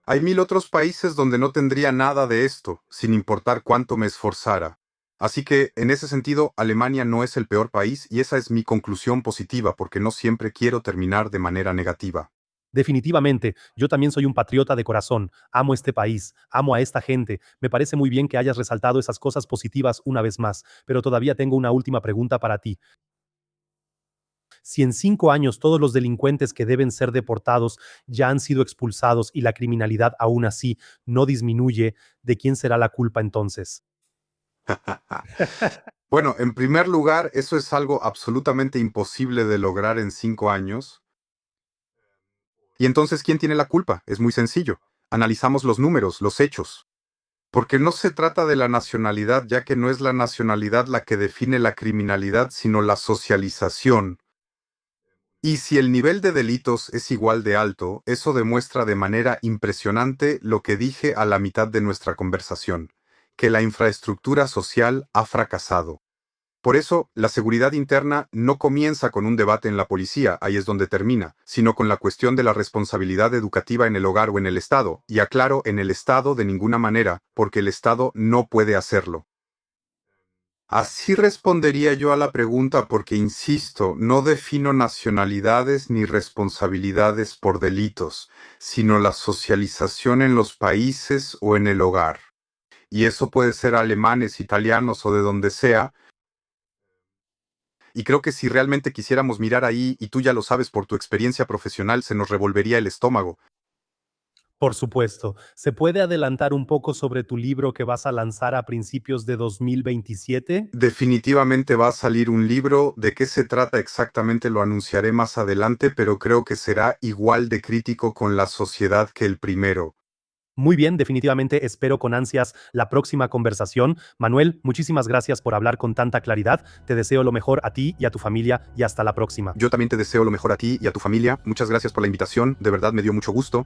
Hay mil otros países donde no tendría nada de esto, sin importar cuánto me esforzara. Así que, en ese sentido, Alemania no es el peor país y esa es mi conclusión positiva porque no siempre quiero terminar de manera negativa. Definitivamente, yo también soy un patriota de corazón, amo este país, amo a esta gente, me parece muy bien que hayas resaltado esas cosas positivas una vez más, pero todavía tengo una última pregunta para ti. Si en 5 años todos los delincuentes que deben ser deportados ya han sido expulsados y la criminalidad aún así no disminuye, ¿de quién será la culpa entonces? Bueno, en primer lugar, eso es algo absolutamente imposible de lograr en 5 años. Y entonces, ¿quién tiene la culpa? Es muy sencillo. Analizamos los números, los hechos. Porque no se trata de la nacionalidad, ya que no es la nacionalidad la que define la criminalidad, sino la socialización. Y si el nivel de delitos es igual de alto, eso demuestra de manera impresionante lo que dije a la mitad de nuestra conversación, que la infraestructura social ha fracasado. Por eso, la seguridad interna no comienza con un debate en la policía, ahí es donde termina, sino con la cuestión de la responsabilidad educativa en el hogar o en el Estado, y aclaro, en el Estado de ninguna manera, porque el Estado no puede hacerlo. Así respondería yo a la pregunta porque, insisto, no defino nacionalidades ni responsabilidades por delitos, sino la socialización en los países o en el hogar. Y eso puede ser alemanes, italianos o de donde sea. Y creo que si realmente quisiéramos mirar ahí, y tú ya lo sabes por tu experiencia profesional, se nos revolvería el estómago. Por supuesto. ¿Se puede adelantar un poco sobre tu libro que vas a lanzar a principios de 2027? Definitivamente va a salir un libro. ¿De qué se trata exactamente? Lo anunciaré más adelante, pero creo que será igual de crítico con la sociedad que el primero. Muy bien, definitivamente espero con ansias la próxima conversación. Manuel, muchísimas gracias por hablar con tanta claridad. Te deseo lo mejor a ti y a tu familia y hasta la próxima. Yo también te deseo lo mejor a ti y a tu familia. Muchas gracias por la invitación, de verdad me dio mucho gusto.